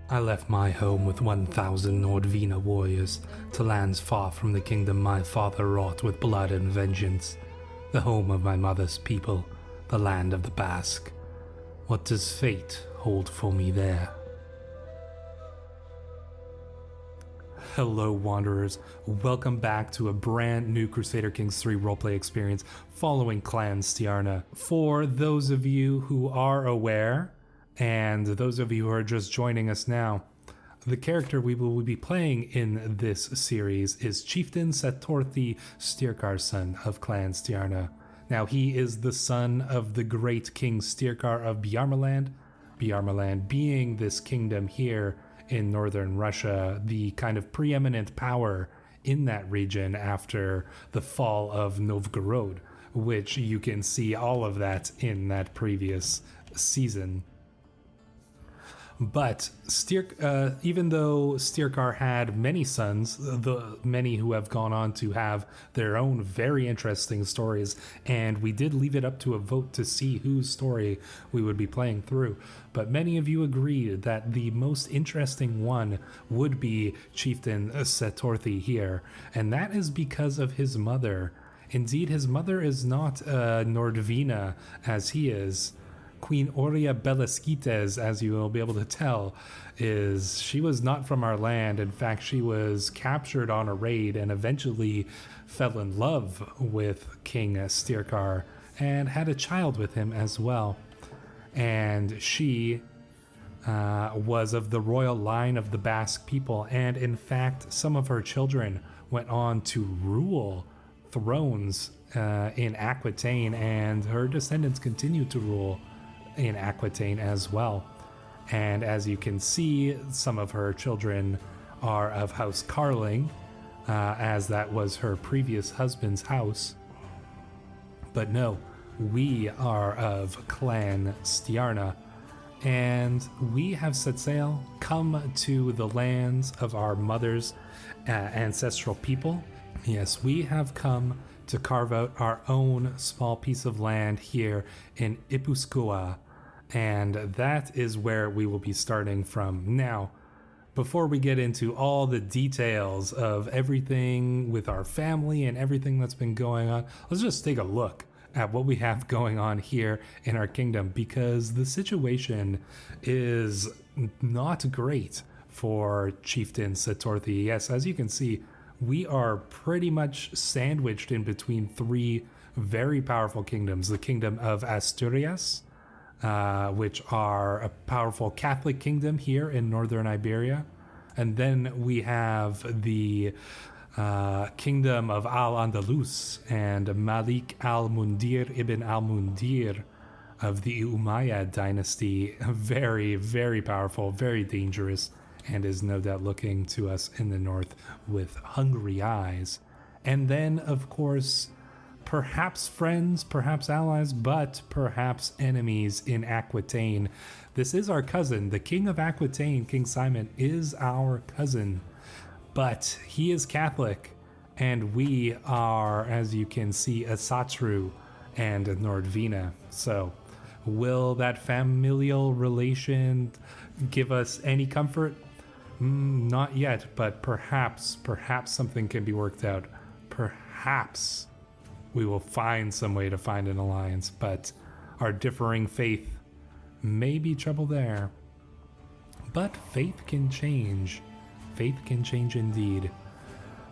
I left my home with 1,000 Nordvina warriors to lands far from the kingdom my father wrought with blood and vengeance, the home of my mother's people, the land of the Basque. What does fate hold for me there? Hello, Wanderers. Welcome back to a brand new Crusader Kings 3 roleplay experience following Clan Stjarna. For those of you who are aware, and those of you who are just joining us now, the character we will be playing in this series is Chieftain Satordi Styrkarsson of Clan Stjarna. Now, he is the son of the great King Styrkar of Bjarmaland, Bjarmaland being this kingdom here in northern Russia, the kind of preeminent power in that region after the fall of Novgorod, which you can see all of that in that previous season. But even though Styrkar had many sons, the many who have gone on to have their own very interesting stories, and we did leave it up to a vote to see whose story we would be playing through. But many of you agreed that the most interesting one would be Chieftain Satordi here, and that is because of his mother. Indeed, his mother is not Nordvina as he is. Queen Oria Belaskites, as you will be able to tell, she was not from our land. In fact, she was captured on a raid and eventually fell in love with King Styrkar and had a child with him as well. And she was of the royal line of the Basque people, and in fact, some of her children went on to rule thrones in Aquitaine, and her descendants continue to rule in Aquitaine as well. And as you can see, some of her children are of House Carling, as that was her previous husband's house. But no, we are of Clan Stjarna, and we have set sail, come to the lands of our mother's ancestral people. Yes, we have come to carve out our own small piece of land here in Ipuskoa, and that is where we will be starting from. Now, before we get into all the details of everything with our family and everything that's been going on, let's just take a look at what we have going on here in our kingdom, because the situation is not great for Chieftain Satordi. Yes, as you can see, we are pretty much sandwiched in between three very powerful kingdoms. The kingdom of Asturias, which are a powerful Catholic kingdom here in northern Iberia. And then we have the kingdom of Al-Andalus and Malik al-Mundir ibn al-Mundir of the Umayyad dynasty. Very, very powerful, very dangerous, and is no doubt looking to us in the north with hungry eyes. And then, of course, perhaps friends, perhaps allies, but perhaps enemies in Aquitaine. This is our cousin. The king of Aquitaine, King Simon, is our cousin, but he is Catholic, and we are, as you can see, a Satru and a Nordvina. So will that familial relation give us any comfort? Not yet, but perhaps something can be worked out. Perhaps we will find some way to find an alliance, but our differing faith may be trouble there. But faith can change. Faith can change indeed.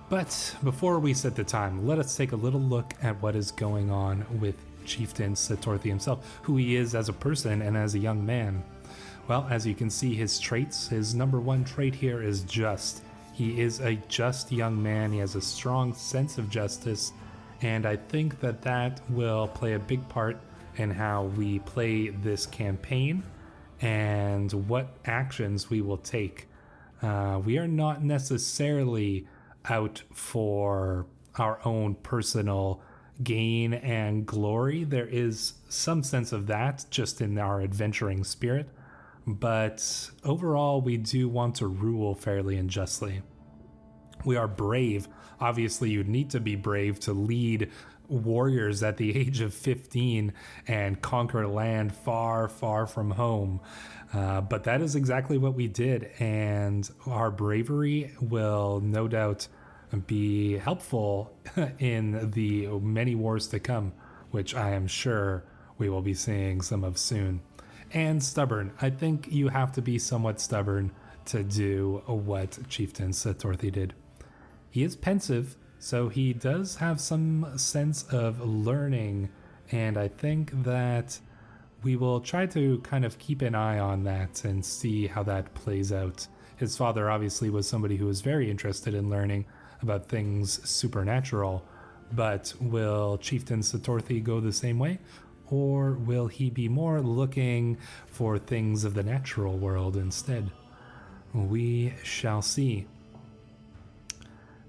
But before we set the time, let us take a little look at what is going on with Chieftain Satordi himself, who he is as a person and as a young man. Well, as you can see, his traits, his number one trait here is just. He is a just young man. He has a strong sense of justice, and I think that will play a big part in how we play this campaign and what actions we will take. We are not necessarily out for our own personal gain and glory. There is some sense of that just in our adventuring spirit, but overall we do want to rule fairly and justly. We are brave. Obviously, you need to be brave to lead warriors at the age of 15 and conquer land far, far from home. But that is exactly what we did, and our bravery will no doubt be helpful in the many wars to come, which I am sure we will be seeing some of soon. And stubborn. I think you have to be somewhat stubborn to do what Chieftain Satordi did. He is pensive, so he does have some sense of learning, and I think that we will try to kind of keep an eye on that and see how that plays out. His father obviously was somebody who was very interested in learning about things supernatural, but will Chieftain Satordi go the same way? Or will he be more looking for things of the natural world instead? We shall see.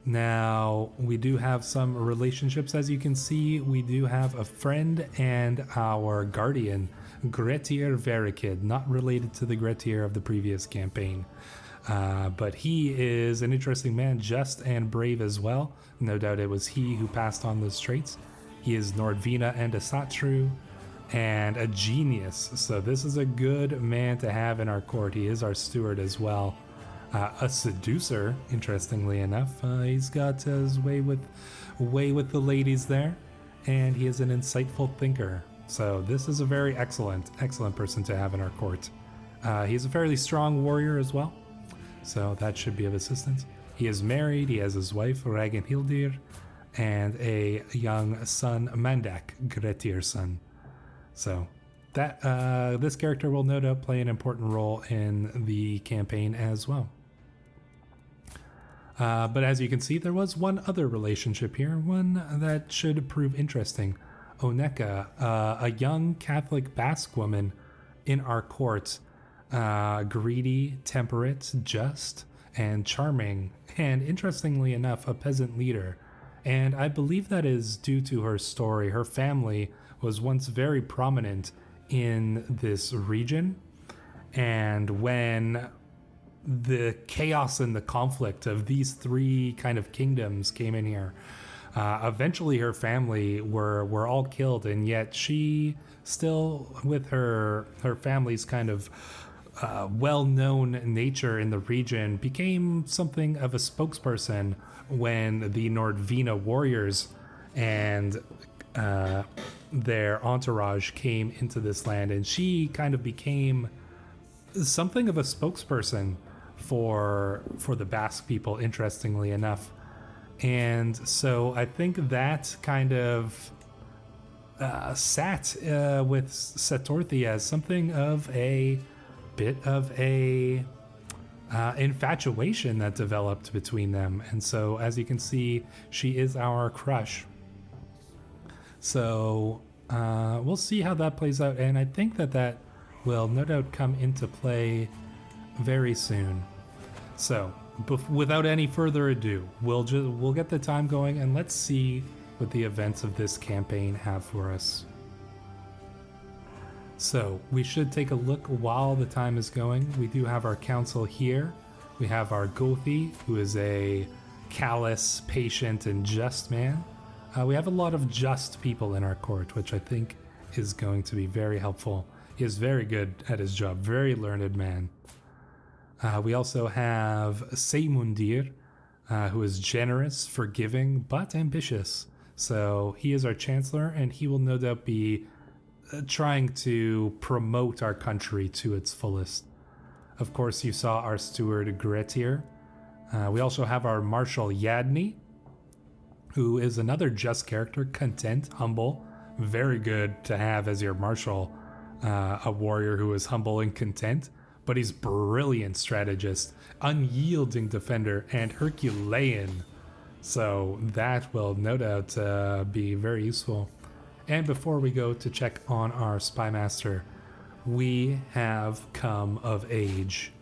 Now, we do have some relationships, as you can see. We do have a friend and our guardian, Gretier Verikid, not related to the Gretier of the previous campaign. But he is an interesting man, just and brave as well. No doubt it was he who passed on those traits. He is Nordvina and a Satru, and a genius. So this is a good man to have in our court. He is our steward as well. A seducer, interestingly enough. He's got his way with the ladies there, and he is an insightful thinker. So this is a very excellent person to have in our court. He's a fairly strong warrior as well, so that should be of assistance. He is married. He has his wife Ragnhildir and a young son, Mandak, Grettir's son. So that this character will no doubt play an important role in the campaign as well. But as you can see, there was one other relationship here, one that should prove interesting. Oneka, a young Catholic Basque woman in our court, greedy, temperate, just, and charming, and interestingly enough, a peasant leader. And I believe that is due to her story. Her family was once very prominent in this region, and when the chaos and the conflict of these three kind of kingdoms came in here, eventually her family were all killed, and yet she still, with her family's kind of well-known nature in the region, became something of a spokesperson when the Nordvina warriors and their entourage came into this land, and she kind of became something of a spokesperson for the Basque people, interestingly enough. And so I think that kind of sat with Satordi as something of a bit of a infatuation that developed between them. And so, as you can see, she is our crush. So we'll see how that plays out, and I think that will no doubt come into play very soon. So without any further ado, we'll get the time going, and let's see what the events of this campaign have for us. So we should take a look while the time is going. We do have our council here. We have our Gothi, who is a callous, patient, and just man. We have a lot of just people in our court, which I think is going to be very helpful. He is very good at his job, very learned man. We also have Seymundir, who is generous, forgiving, but ambitious. So he is our chancellor, and he will no doubt be trying to promote our country to its fullest. Of course, you saw our steward Grettir. We also have our Marshal Yadni, who is another just character, content, humble, very good to have as your marshal, a warrior who is humble and content, but he's brilliant strategist, unyielding defender, and Herculean. So that will no doubt be very useful. And before we go to check on our spy master, we have come of age.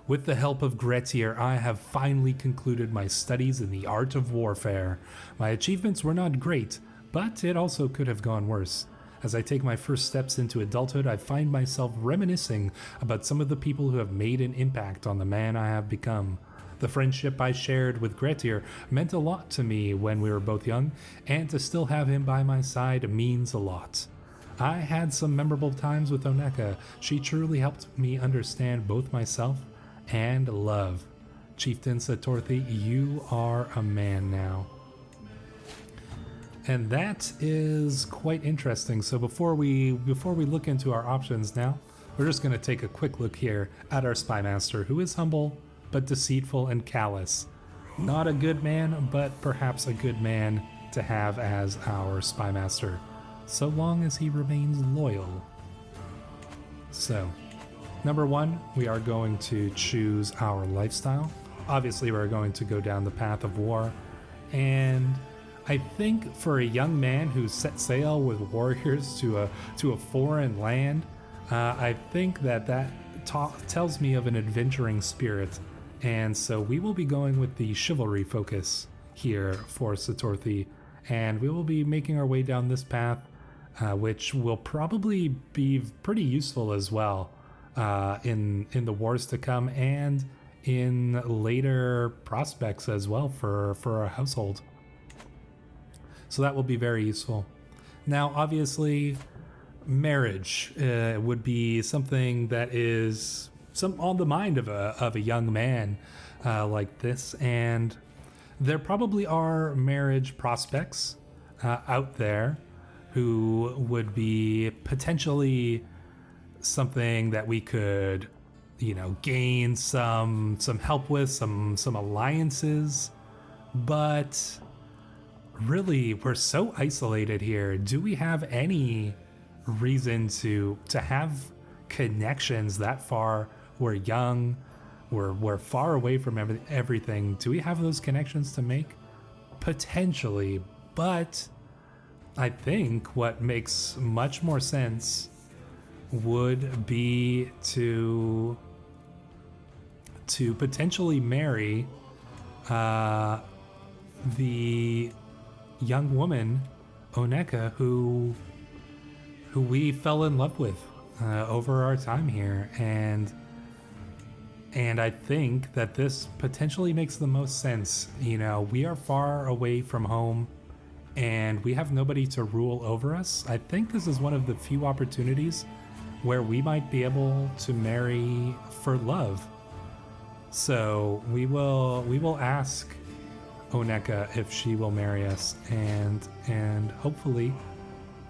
With the help of Grettir, I have finally concluded my studies in the art of warfare. My achievements were not great, but it also could have gone worse. As I take my first steps into adulthood, I find myself reminiscing about some of the people who have made an impact on the man I have become. The friendship I shared with Grettir meant a lot to me when we were both young, and to still have him by my side means a lot. I had some memorable times with Oneka. She truly helped me understand both myself and love. Chieftain Satordi, you are a man now. And that is quite interesting. So before we look into our options now, we're just going to take a quick look here at our spy master, who is humble but deceitful and callous. Not a good man, but perhaps a good man to have as our spy master, so long as he remains loyal. So, number 1, we are going to choose our lifestyle. Obviously, we're going to go down the path of war, and I think for a young man who set sail with warriors to a foreign land, I think that tells me of an adventuring spirit, and so we will be going with the chivalry focus here for Satordi, and we will be making our way down this path, which will probably be pretty useful as well in the wars to come and in later prospects as well for our household. So that will be very useful. Now, obviously, marriage would be something that is on the mind of a young man like this, and there probably are marriage prospects out there who would be potentially something that we could, gain some help with, some alliances, but really we're so isolated here. Do we have any reason to have connections that far? We're young, we're far away from everything. Do we have those connections to make? Potentially, but I think what makes much more sense would be to potentially marry the young woman Oneka who we fell in love with over our time here, and I think that this potentially makes the most sense. We are far away from home and we have nobody to rule over us. I think this is one of the few opportunities where we might be able to marry for love. So we will ask Oneka if she will marry us, and hopefully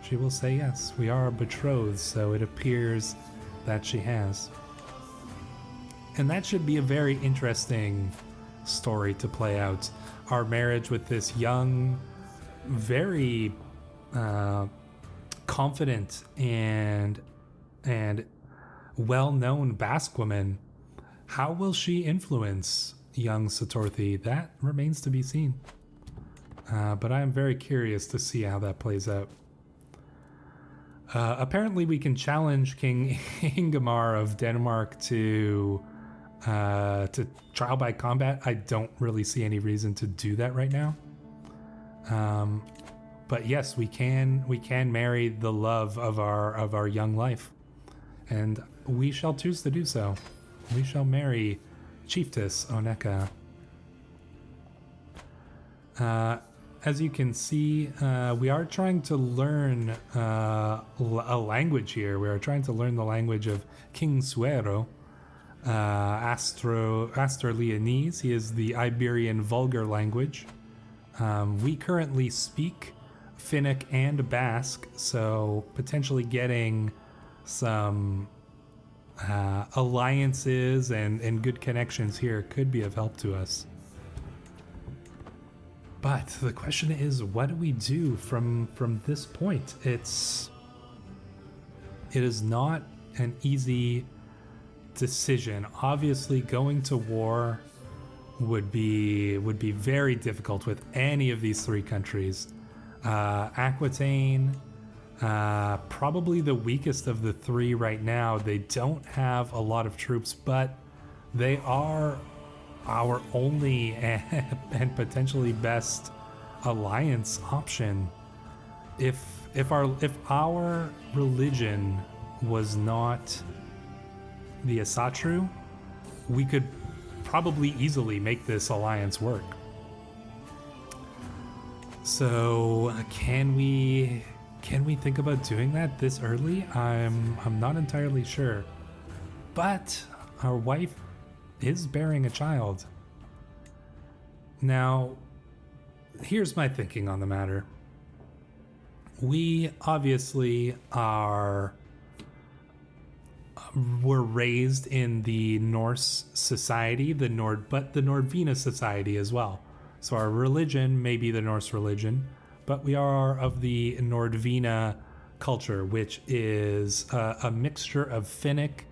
she will say yes. We are betrothed, so it appears that she has. And that should be a very interesting story to play out. Our marriage with this young, very confident and well-known Basque woman. How will she influence young Satordi? That remains to be seen. But I am very curious to see how that plays out. Apparently we can challenge King Ingemar of Denmark to trial by combat. I don't really see any reason to do that right now. But yes, we can marry the love of our young life, and we shall choose to do so. We shall marry Chiefess Oneka. As you can see, we are trying to learn a language here. We are trying to learn the language of King Suero, Astroleonese. He is the Iberian vulgar language. We currently speak Finnic and Basque, so potentially getting some alliances and good connections here could be of help to us. But the question is, what do we do from this point? It is not an easy decision. Obviously, going to war would be very difficult with any of these three countries. Aquitaine, probably the weakest of the three right now. They don't have a lot of troops, but they are our only and potentially best alliance option. If our religion was not the Asatru, we could probably easily make this alliance work. So can we think about doing that this early? I'm not entirely sure. But our wife is bearing a child. Now, here's my thinking on the matter. We obviously were raised in the Norse society, but the Nordvina society as well. So our religion may be the Norse religion, but we are of the Nordvina culture, which is a mixture of Finnic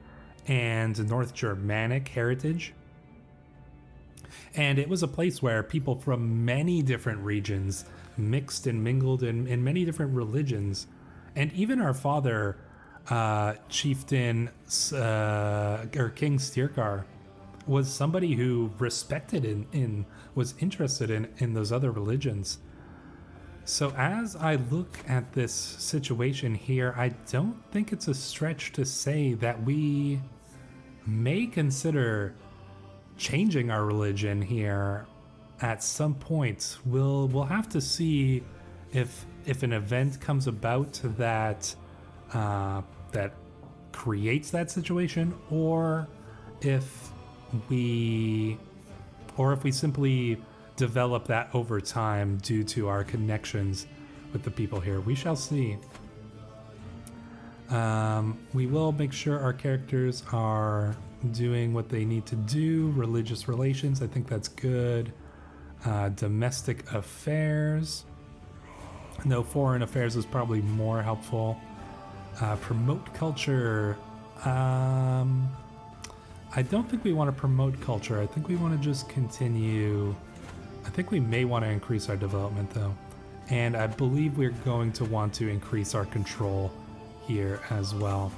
and North Germanic heritage. And it was a place where people from many different regions mixed and mingled in many different religions. And even our father, chieftain or King Styrkar, was somebody who respected was interested in those other religions. So as I look at this situation here, I don't think it's a stretch to say that we may consider changing our religion here at some point. We'll have to see if an event comes about that that creates that situation, or if we simply develop that over time due to our connections with the people here. We shall see. We will make sure our characters are doing what they need to do. Religious relations, I think that's good. Domestic affairs. No, foreign affairs is probably more helpful. Promote culture. I don't think we want to promote culture. I think we want to just continue. I think we may want to increase our development though. And I believe we're going to want to increase our control here as well.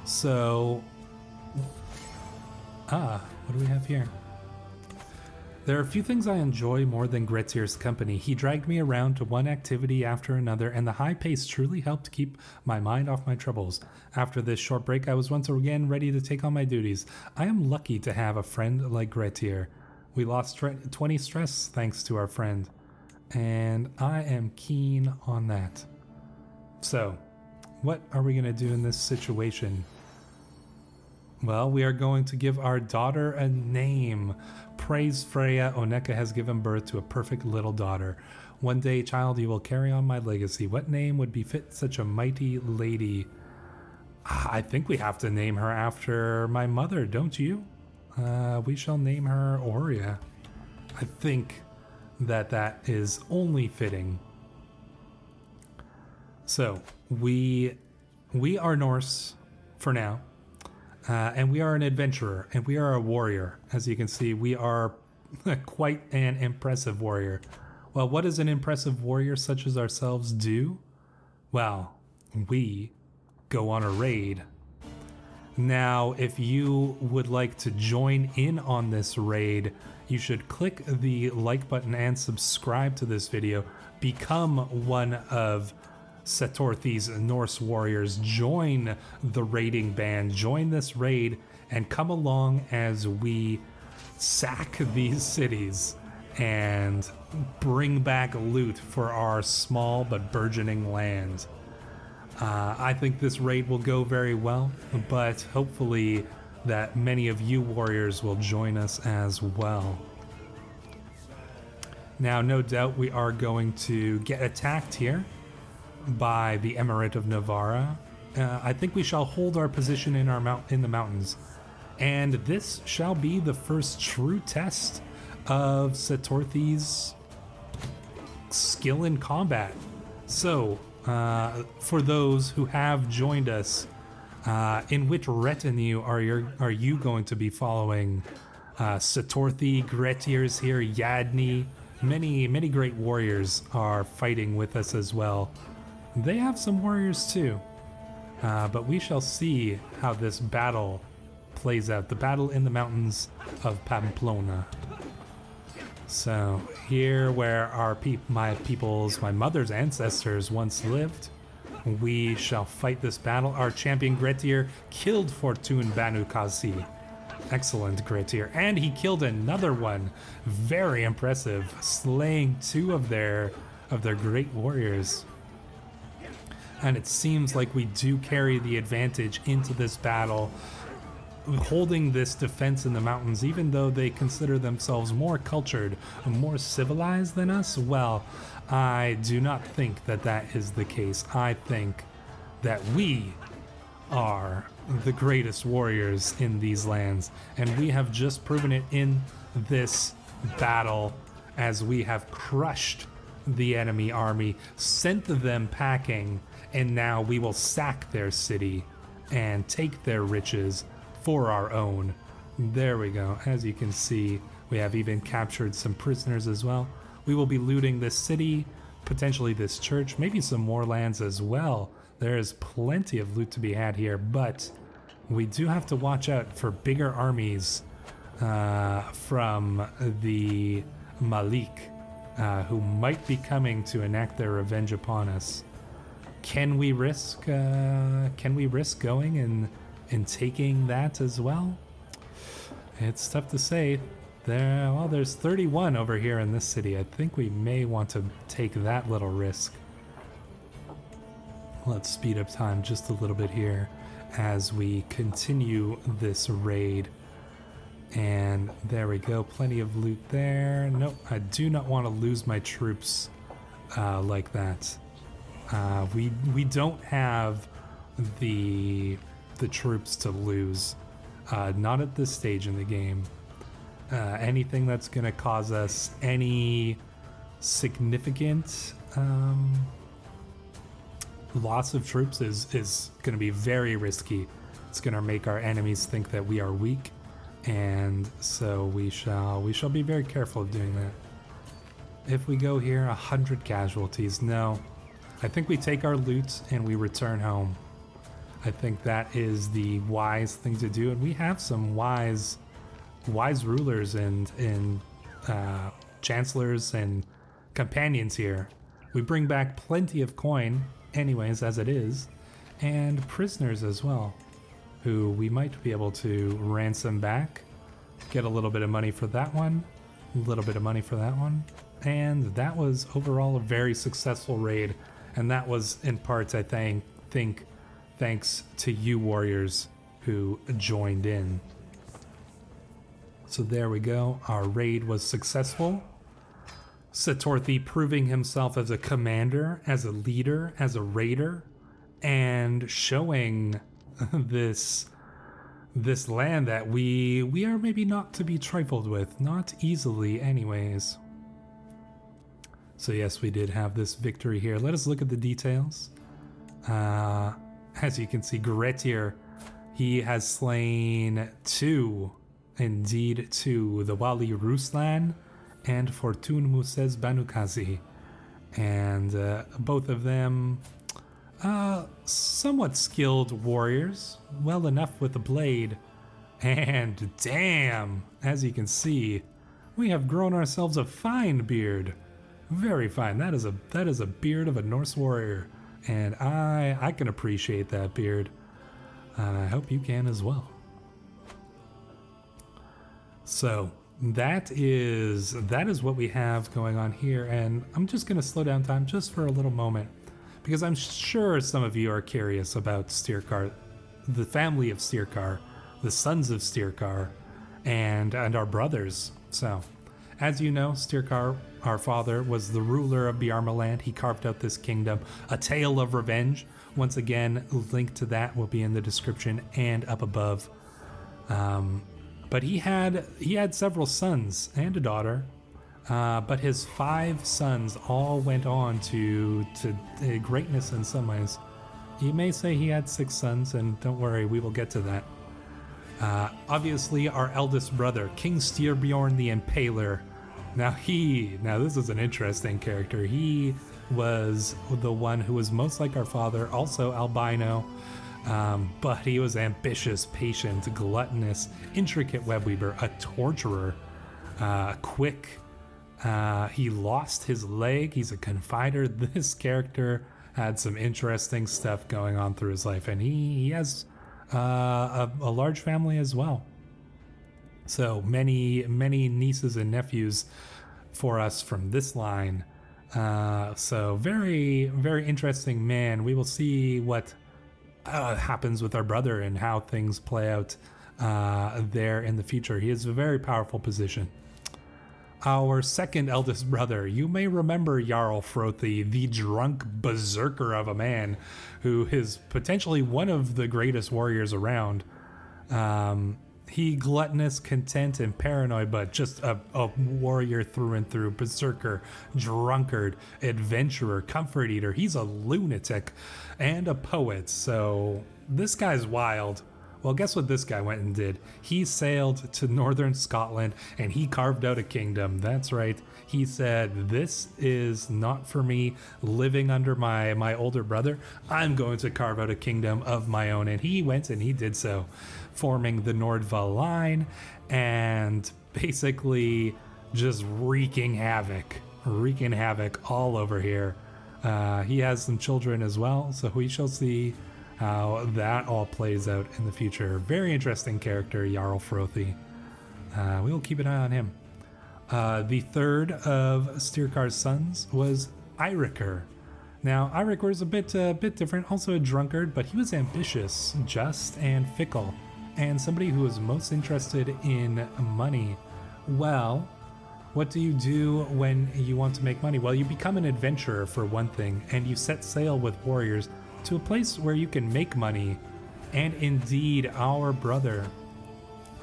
So, what do we have here? There are a few things I enjoy more than Grettir's company. He dragged me around to one activity after another, and the high pace truly helped keep my mind off my troubles. After this short break, I was once again ready to take on my duties. I am lucky to have a friend like Grettir. We lost 20 stress thanks to our friend, and I am keen on that. So, what are we going to do in this situation? Well, we are going to give our daughter a name. Praise Freya, Oneka has given birth to a perfect little daughter. One day, child, you will carry on my legacy. What name would befit such a mighty lady? I think we have to name her after my mother, don't you? We shall name her Oria. I think that is only fitting. So, we are Norse for now. And we are an adventurer, and we are a warrior. As you can see, we are quite an impressive warrior. Well, what does an impressive warrior such as ourselves do? Well, we go on a raid. Now, if you would like to join in on this raid, you should click the like button and subscribe to this video. Become one of Satordi's Norse warriors. Join the raiding band, join this raid, and come along as we sack these cities and bring back loot for our small but burgeoning land. I think this raid will go very well, but hopefully that many of you warriors will join us as well. Now, no doubt we are going to get attacked here by the Emirate of Navarra. I think we shall hold our position in the mountains, and this shall be the first true test of Satordi's skill in combat. So, for those who have joined us, in which retinue are you going to be following? Satordi, Grettir's here, Yadni, many great warriors are fighting with us as well. They have some warriors too, but we shall see how this battle plays out. The battle in the mountains of Pamplona. So here where my mother's ancestors once lived, we shall fight this battle. Our champion Grettir killed Fortune Banu Kazi. Excellent grit here. And he killed another one. Very impressive. Slaying 2 of their great warriors. And it seems like we do carry the advantage into this battle, holding this defense in the mountains, even though they consider themselves more cultured, more civilized than us. Well, I do not think that that is the case. I think that we are the greatest warriors in these lands, and we have just proven it in this battle as we have crushed the enemy army, sent them packing, and now we will sack their city and take their riches for our own. There we go. As you can see, we have even captured some prisoners as well. We will be looting this city, potentially this church, maybe some more lands as well. There is plenty of loot to be had here, but we do have to watch out for bigger armies from the Malik, who might be coming to enact their revenge upon us. Can we risk going and taking that as well? It's tough to say. There's 31 over here in this city. I think we may want to take that little risk. Let's speed up time just a little bit here as we continue this raid. And there we go, plenty of loot there. Nope, I do not want to lose my troops like that. We don't have the troops to lose, not at this stage in the game. Anything that's going to cause us any significant loss of troops is going to be very risky. It's going to make our enemies think that we are weak, and so we shall be very careful of doing that. If we go here, 100 casualties. No, I think we take our loot and we return home. I think that is the wise thing to do, and we have some wise rulers and chancellors and companions here. We bring back plenty of coin anyways as it is, and prisoners as well, who we might be able to ransom back, get a little bit of money for that one, a little bit of money for that one. And that was overall a very successful raid, and that was in parts, I think thanks to you warriors who joined in. So there we go, our raid was successful. Satordi proving himself as a commander, as a leader, as a raider, and showing this land that we are maybe not to be trifled with, not easily anyways. So yes, we did have this victory here. Let us look at the details. As you can see, Gretier, he has slain 2, indeed 2, the Wali Ruslan and Fortune Musez Banukazi. And both of them somewhat skilled warriors, well enough with the blade. And damn, as you can see, we have grown ourselves a fine beard. Very fine. That is a beard of a Norse warrior, and I can appreciate that beard. I hope you can as well. So that is what we have going on here, and I'm just going to slow down time just for a little moment, because I'm sure some of you are curious about Styrkar, the family of Styrkar, the sons of Styrkar, and our brothers. So, as you know, Styrkar, our father, was the ruler of Bjarmaland. He carved out this kingdom, a tale of revenge. Once again, link to that will be in the description and up above. But he had several sons and a daughter, but his 5 sons all went on to greatness in some ways. You may say he had 6 sons, and don't worry, we will get to that. Obviously, our eldest brother, King Styrbjorn the Impaler. Now this is an interesting character. He was the one who was most like our father, also albino, but he was ambitious, patient, gluttonous, intricate webweaver, a torturer, quick. He lost his leg. He's a confider. This character had some interesting stuff going on through his life, and he has a large family as well. So many nieces and nephews for us from this line. So very interesting man. We will see what happens with our brother and how things play out there in the future. He is a very powerful position. Our second eldest brother, you may remember Jarl Frothi, the drunk berserker of a man who is potentially one of the greatest warriors around. He gluttonous, content, and paranoid, but just a warrior through and through. Berserker, drunkard, adventurer, comfort eater. He's a lunatic and a poet, so this guy's wild. Well, guess what this guy went and did? He sailed to northern Scotland and he carved out a kingdom. That's right. He said, this is not for me living under my older brother. I'm going to carve out a kingdom of my own. And he went and he did so, forming the Nordvina line and basically just wreaking havoc all over here. He has some children as well, so we shall see how that all plays out in the future. Very interesting character, Jarl Frothi. We will keep an eye on him. The third of Styrkar's sons was Eirikr. Now, Eirikr was a bit different, also a drunkard, but he was ambitious, just, and fickle, and somebody who was most interested in money. Well, what do you do when you want to make money? Well, you become an adventurer for one thing, and you set sail with warriors to a place where you can make money. And indeed, our brother,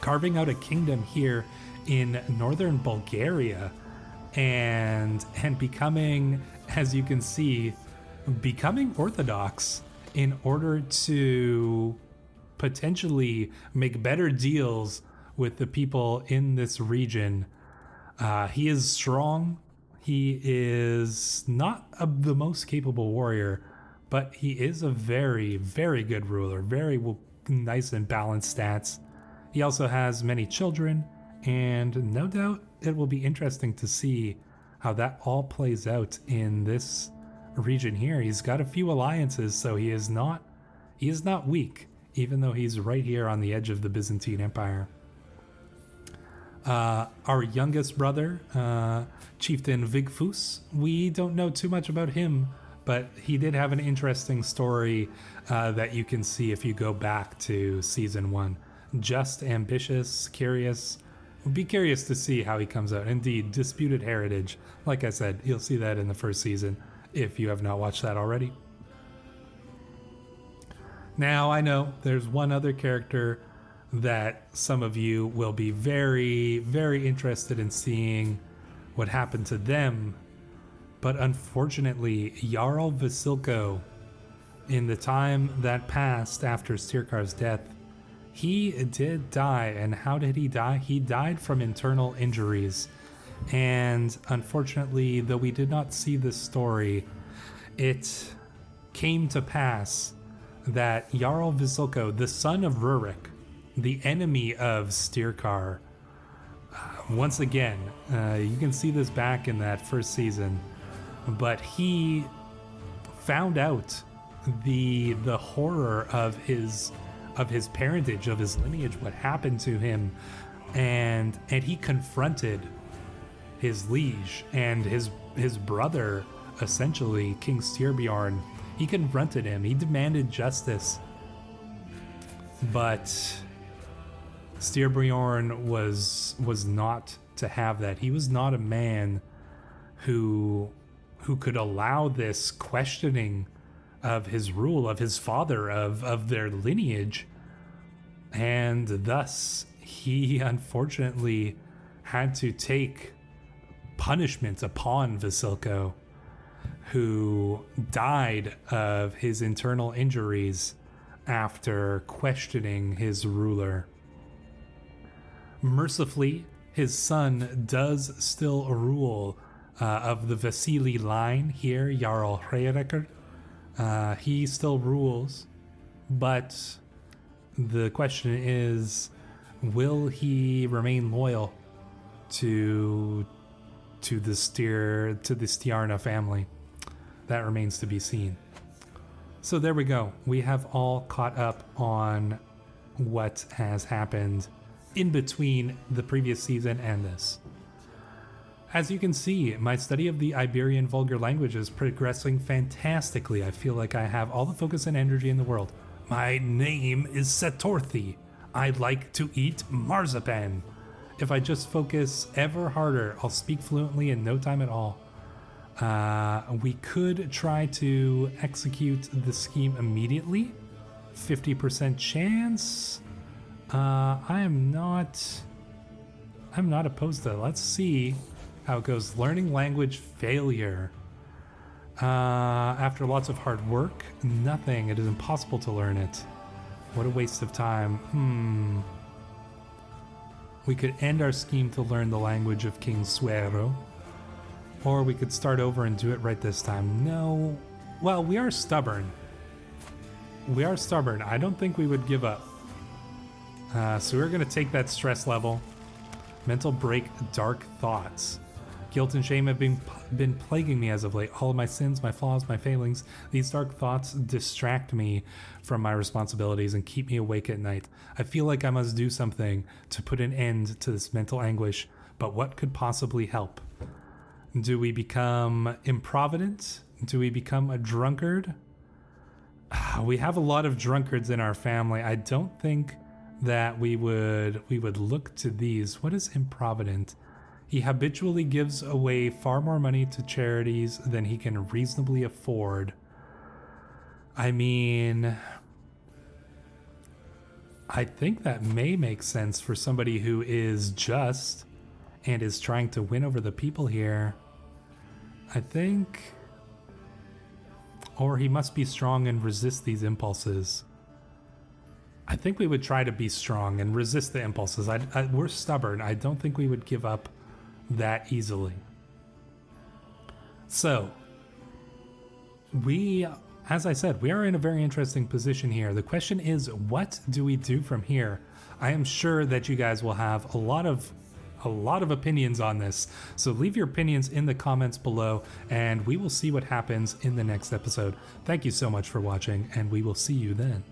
carving out a kingdom here in northern Bulgaria and becoming, as you can see, becoming Orthodox in order to potentially make better deals with the people in this region. He is strong. He is not the most capable warrior, but he is a very good ruler, very nice and balanced stats. He also has many children, and no doubt it will be interesting to see how that all plays out in this region here. He's got a few alliances, so he is not weak, even though he's right here on the edge of the Byzantine Empire. Our youngest brother, Chieftain Vigfus, we don't know too much about him, but he did have an interesting story that you can see if you go back to season 1. Just, ambitious, curious. Be curious to see how he comes out. Indeed, disputed heritage. Like I said, you'll see that in the first season if you have not watched that already. Now, I know there's one other character that some of you will be very interested in seeing what happened to them. But unfortunately, Jarl Vasilko, in the time that passed after Styrkar's death, he did die. And how did he die? He died from internal injuries. And unfortunately, though we did not see this story, it came to pass that Jarl Vasilko, the son of Rurik, the enemy of Styrkar, once again, you can see this back in that first season, but he found out the horror of his parentage, of his lineage, what happened to him, and he confronted his liege and his brother, essentially King Styrbjorn. He confronted him. He demanded justice, but Styrbjorn was not to have that. He was not a man who could allow this questioning of his rule, of his father, of their lineage. And thus, he unfortunately had to take punishment upon Vasilko, who died of his internal injuries after questioning his ruler. Mercifully, his son does still rule of the Vasily line here, Jarl Eirikr. He still rules, but the question is, will he remain loyal to the Stjarna family? That remains to be seen. So there we go. We have all caught up on what has happened in between the previous season and this. As you can see, my study of the Iberian vulgar language is progressing fantastically. I feel like I have all the focus and energy in the world. My name is Satordi. I like to eat marzipan. If I just focus ever harder, I'll speak fluently in no time at all. We could try to execute the scheme immediately. 50% chance. I'm not opposed to that. Let's see how it goes. Learning language failure. After lots of hard work, nothing. It is impossible to learn it. What a waste of time. We could end our scheme to learn the language of King Suero. Or we could start over and do it right this time. No. Well, we are stubborn. We are stubborn. I don't think we would give up. So we're going to take that stress level. Mental break, dark thoughts. Guilt and shame have been plaguing me as of late. All of my sins, my flaws, my failings. These dark thoughts distract me from my responsibilities and keep me awake at night. I feel like I must do something to put an end to this mental anguish. But what could possibly help? Do we become improvident? Do we become a drunkard? We have a lot of drunkards in our family. I don't think that we would look to these. What is improvident? He habitually gives away far more money to charities than he can reasonably afford. I mean, I think that may make sense for somebody who is just and is trying to win over the people here. I think... Or he must be strong and resist these impulses. I think we would try to be strong and resist the impulses. We're stubborn. I don't think we would give up that easily. So, as I said, we are in a very interesting position here. The question is, what do we do from here? I am sure that you guys will have a lot of opinions on this. So leave your opinions in the comments below, and we will see what happens in the next episode. Thank you so much for watching, and we will see you then.